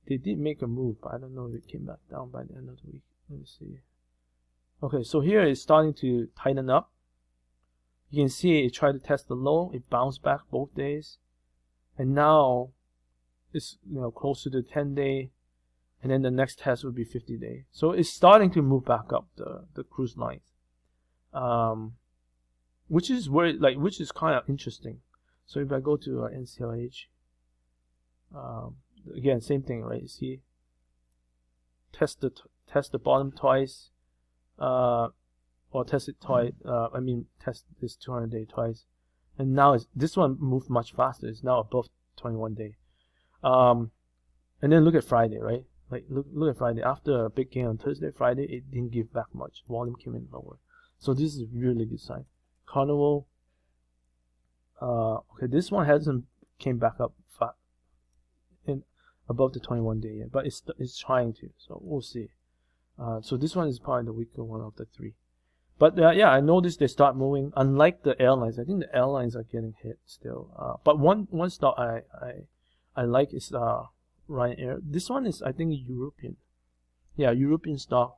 they did make a move, but I don't know if it came back down by the end of the week. Let me see. Okay, so here it's starting to tighten up. You can see it tried to test the low, it bounced back both days, and now it's, you know, closer to 10-day, and then the next test would be 50-day. So it's starting to move back up the cruise lines, which is kind of interesting. So if I go to NCLH, again, same thing, right? You see, test the bottom twice, or test it twice. Test this 200-day twice, and now this one moved much faster. It's now above 21-day. And then look at Friday, right? Like look at Friday. After a big gain on Thursday, Friday it didn't give back much. Volume came in lower, so this is a really good sign. Carnival. Okay, this one hasn't came back up above the 21-day yet, but it's trying to. So we'll see. So this one is probably the weaker one of the three. But yeah, I noticed they start moving. Unlike the airlines, I think the airlines are getting hit still. But one stock I like is Ryanair. This one is, I think, European. Yeah, European stock.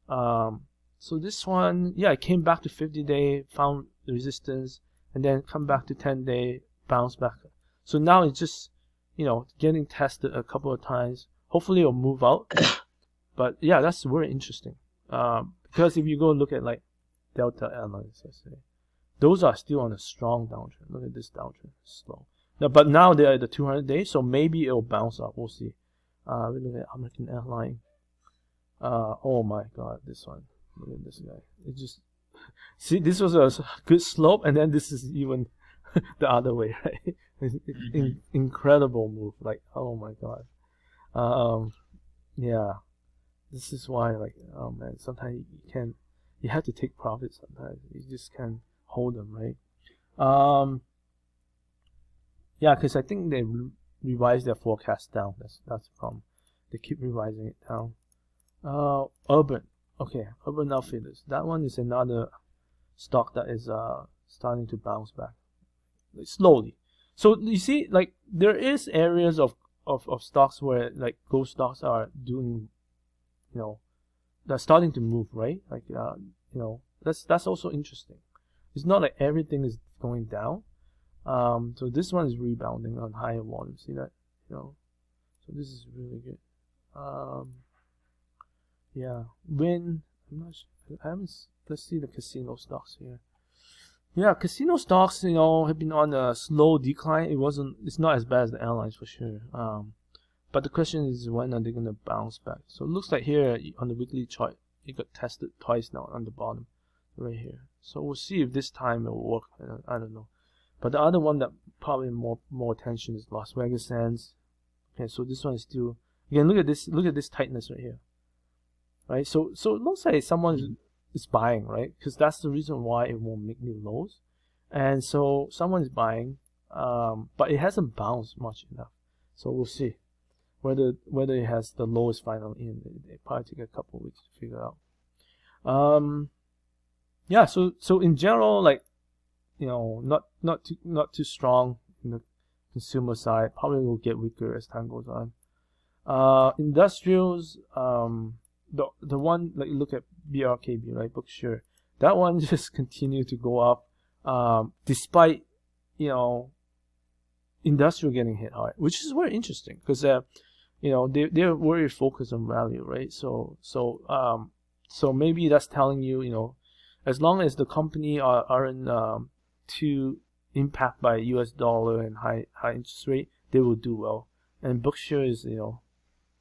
So this one, yeah, it came back to 50-day, found resistance, and then come back to 10-day, bounce back. So now it's just, getting tested a couple of times. Hopefully it'll move out. But yeah, that's very interesting. Because if you go look at like Delta Airlines, let's say, those are still on a strong downtrend. Look at this downtrend, slow. But now they're at the 200 days, so maybe it'll bounce up. We'll see. We look at American Airlines. Oh my God, this one. Look at this guy. It just see, this was a good slope, and then this is even the other way, right? Incredible move. Like, oh my God. Yeah. This is why, like, oh man, sometimes you have to take profits. Sometimes you just can't hold them, right? Yeah, because I think they revised their forecast down. That's the problem. They keep revising it down. Urban Outfitters. That one is another stock that is starting to bounce back, like, slowly. So you see, like, there is areas of stocks where, like, those stocks are doing, they're starting to move, right? Like, that's also interesting. It's not like everything is going down. So this one is rebounding on higher volume. See that? So this is really good. Yeah, I'm not sure. Let's see the casino stocks here. Yeah, casino stocks, have been on a slow decline. It's not as bad as the airlines for sure. But the question is, when are they gonna bounce back? So it looks like here on the weekly chart, it got tested twice now on the bottom, right here. So we'll see if this time it will work. I don't know. But the other one that probably more attention is Las Vegas Sands. Okay, so this one is still, again, look at this tightness right here. Right, so it looks like someone is buying, right? Because that's the reason why it won't make new lows, and so someone is buying, but it hasn't bounced much enough. So we'll see whether it has the lowest final in. It probably take a couple of weeks to figure out. Yeah. So in general, like, not too strong in the consumer side. Probably will get weaker as time goes on. Industrials. The one, like, look at BRKB, right? Berkshire. That one just continued to go up, despite industrial getting hit hard, which is very interesting because they're very focused on value, right? So maybe that's telling you, as long as the company aren't too impacted by US dollar and high interest rate, they will do well. And Berkshire is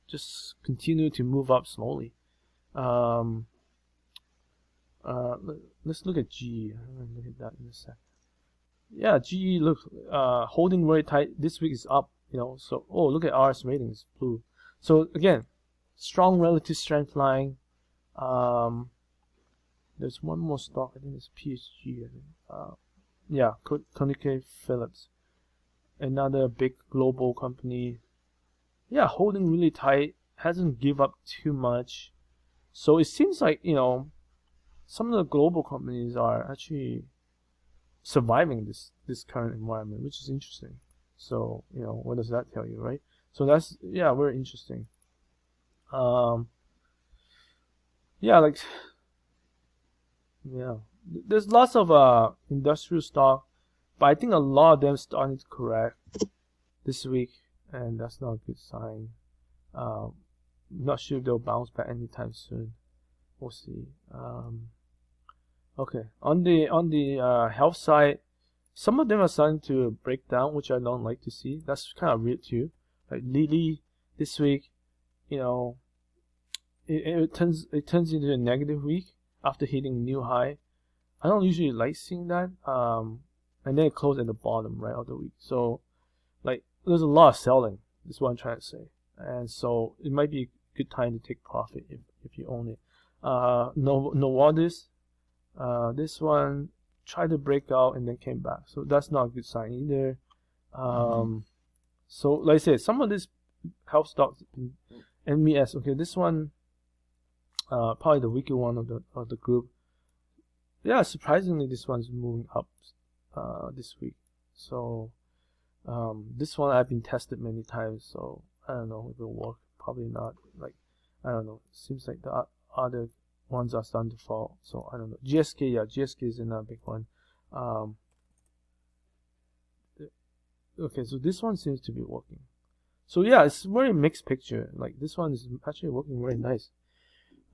just continue to move up slowly. Let's look at GE. I'm gonna look at that in a sec. Yeah, GE looks holding very tight. This week is up. So look at RS ratings, blue. So again, strong relative strength line. There's one more stock. I think it's PSG. I think. Yeah, ConocoPhillips, another big global company. Yeah, holding really tight, hasn't give up too much. So it seems like, some of the global companies are actually surviving this current environment, which is interesting. So, what does that tell you, right? So that's, yeah, very interesting. There's lots of industrial stock, but I think a lot of them starting to correct this week, and that's not a good sign. Not sure if they'll bounce back anytime soon. We'll see. Okay, on the health side, some of them are starting to break down, which I don't like to see. That's kind of weird too. Like Lilly this week, it turns into a negative week after hitting new high. I don't usually like seeing that. And then it closed at the bottom right of the week. So, like, there's a lot of selling. Is what I'm trying to say. And so it might be a good time to take profit if you own it. Novartis, this one tried to break out and then came back. So that's not a good sign either. So like I said, some of these health stocks, NVS. Okay, this one, probably the weaker one of the group. yeah, surprisingly, this one's moving up this week. So this one I've been tested many times, so I don't know if it'll work. Probably not. Like, I don't know. Seems like the other ones are starting to fall. So I don't know. GSK, yeah, GSK is another big one. Okay, so this one seems to be working. So yeah, it's a very mixed picture. Like this one is actually working very nice.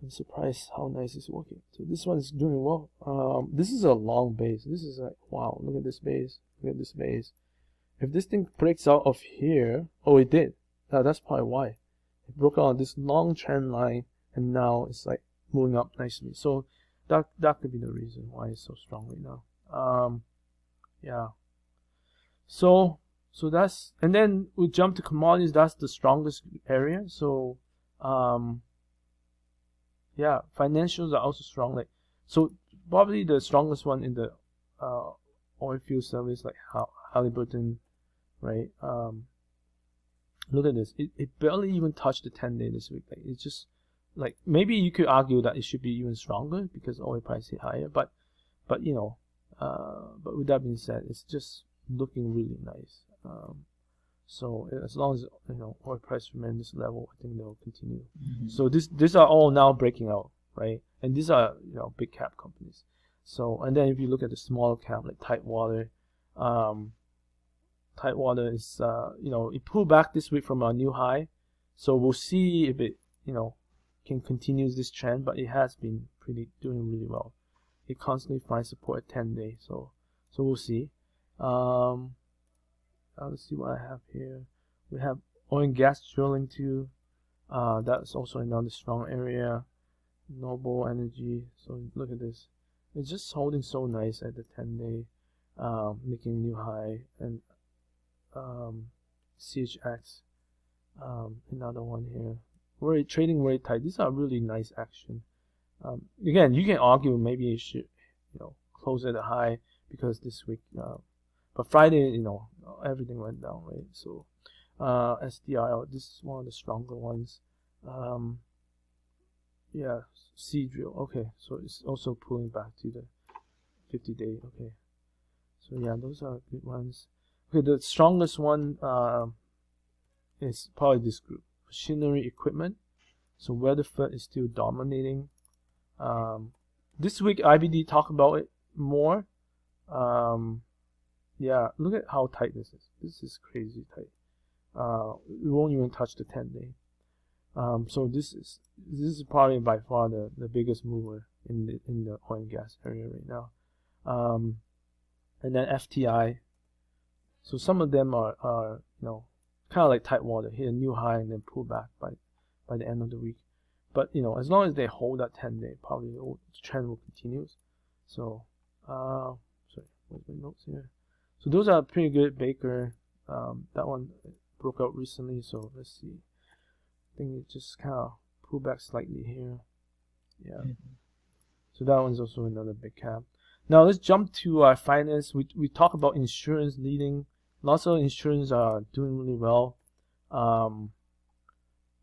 I'm surprised how nice it's working. So this one is doing well. This is a long base. This is like, wow, look at this base. Look at this base. If this thing breaks out of here, oh, it did. That's probably why. It broke out on this long trend line, and now it's like moving up nicely. So that could be the reason why it's so strong right now. Yeah. So that's, and then we jump to commodities. That's the strongest area. So yeah, financials are also strong. Like, so probably the strongest one in the oil field service, like Halliburton, right? Look at this. It barely even touched the 10-day this week. Like, it's just like, maybe you could argue that it should be even stronger because oil price is higher. But you know, but with that being said, it's just looking really nice. So as long as, you know, oil price remains this level, I think they'll continue. So these are all now breaking out, right? And these are, you know, big cap companies. So, and then if you look at the smaller cap like Tidewater, Tidewater is, you know, it pulled back this week from a new high. So we'll see if it, you know, can continue this trend, but it has been doing really well. It constantly finds support at 10-day. So we'll see. Let's see what I have here. We have oil and gas drilling too. That's also another strong area. Noble Energy. So look at this. It's just holding so nice at the 10-day, making new high. And CHX, another one here. We're trading very tight. These are really nice action. Again, you can argue maybe it should, you know, close at a high because this week. But Friday, you know, everything went down, right? So, SDI, this is one of the stronger ones. Yeah, Seadrill. Okay, so it's also pulling back to the 50-day. Okay, so yeah, those are good ones. Okay, the strongest one is probably this group, machinery equipment. So Weatherford is still dominating. This week IBD talk about it more. Yeah, look at how tight this is. This is crazy tight. It won't even touch the 10-day. So this is probably by far the biggest mover in the oil and gas area right now. And then FTI. So some of them are you know, kind of like Tidewater, hit a new high and then pull back by the end of the week. But you know, as long as they hold that 10-day, probably the trend will continue. So sorry, where's my notes here? So those are pretty good. Baker, that one broke out recently, so let's see. I think it just kind of pulled back slightly here. Yeah. So that one's also another big cap. Now let's jump to finance. We talk about insurance leading. Lots of insurance are doing really well.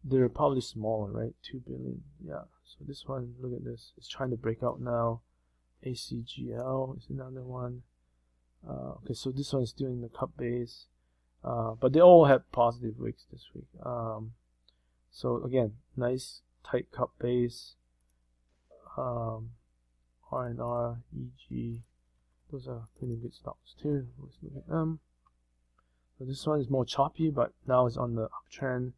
They're probably smaller, right? 2 billion. Yeah. So this one, look at this. It's trying to break out now. ACGL is another one. Okay, so this one is doing the cup base, but they all had positive weeks this week. So again, nice tight cup base. R&R, EG, those are pretty good stocks too. Let's look at them. So this one is more choppy, but now it's on the uptrend.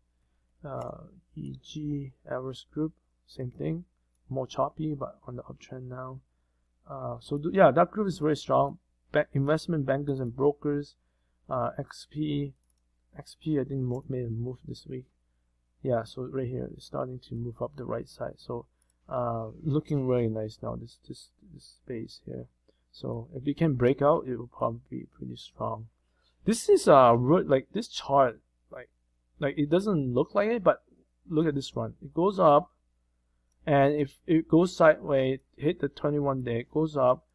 EG, Everest Group, same thing, more choppy, but on the uptrend now. So yeah, that group is very strong. Investment bankers and brokers, XP I think made a move this week. Yeah, so right here it's starting to move up the right side. So looking really nice now, this space here. So if it can break out, it will probably be pretty strong. This is like this chart, like it doesn't look like it, but look at this one. It goes up, and if it goes sideways, hit the 21-day, it goes up,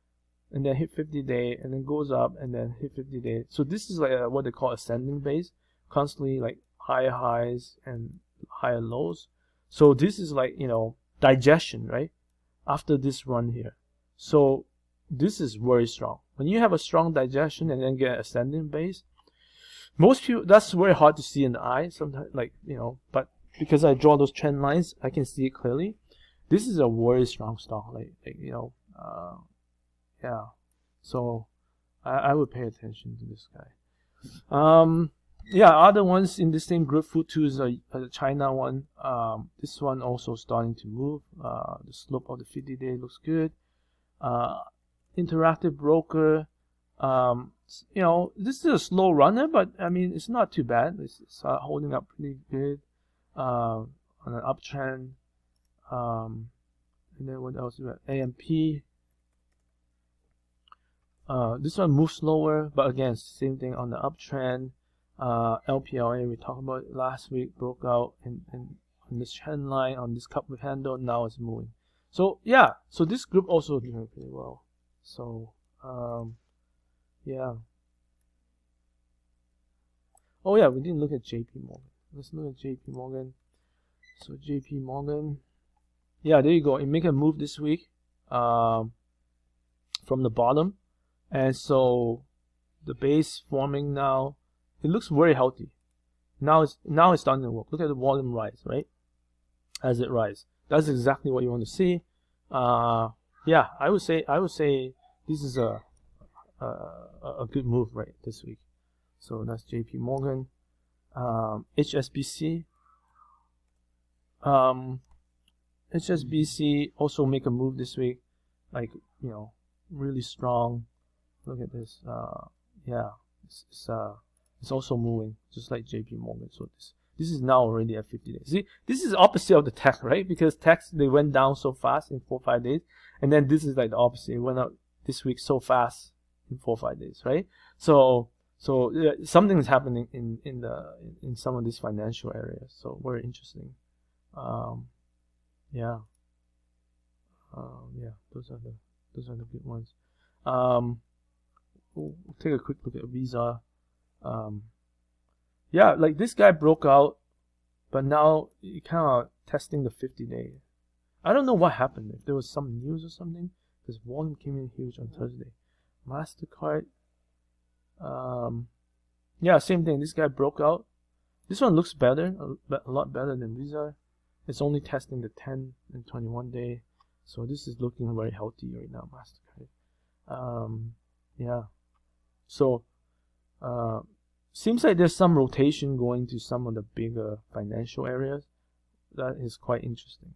and then hit 50-day, and then goes up, and then hit 50-day. So this is like what they call ascending base, constantly like higher highs and higher lows. So this is like, you know, digestion, right? After this run here. So this is very strong. When you have a strong digestion and then get ascending base, most people, that's very hard to see in the eye sometimes, like, you know, but because I draw those trend lines, I can see it clearly. This is a very strong stock, like you know, yeah. So I would pay attention to this guy. Yeah, other ones in the same group, food too, is a China one. This one also starting to move. The slope of the 50-day looks good. Interactive broker. You know, this is a slow runner, but I mean, it's not too bad. It's holding up pretty good on an uptrend. And then what else? We got AMP. This one moves slower, but again, same thing on the uptrend. LPLA, we talked about it last week, broke out in on this trend line, on this cup with handle, now it's moving. So yeah, so this group also doing pretty well. So yeah. Oh yeah, we didn't look at JP Morgan. Let's look at JP Morgan. So JP Morgan, yeah, there you go. It make a move this week from the bottom, and so the base forming now. It looks very healthy. Now it's starting to work. Look at the volume rise, right? As it rises, that's exactly what you want to see. Yeah, I would say this is a good move right this week. So that's JP Morgan. HSBC. HSBC also make a move this week, like, you know, really strong. Look at this. Yeah, it's also moving just like JP Morgan. So this is now already at 50 days. See, this is opposite of the tech, right? Because tech, they went down so fast in 4 or 5 days, and then this is like the opposite. It went up this week so fast in 4 or 5 days, right? So yeah, something is happening in some of these financial areas. So very interesting. Yeah. Yeah, those are the good ones. We'll take a quick look at Visa. Yeah, like this guy broke out, but now he kind of testing the 50-day. I don't know what happened. If there was some news or something, because volume came in huge on Thursday. MasterCard. Yeah, same thing. This guy broke out. This one looks better, a lot better than Visa. It's only testing the 10 and 21 day, so this is looking very healthy right now, MasterCard. Yeah. So seems like there's some rotation going to some of the bigger financial areas. That is quite interesting.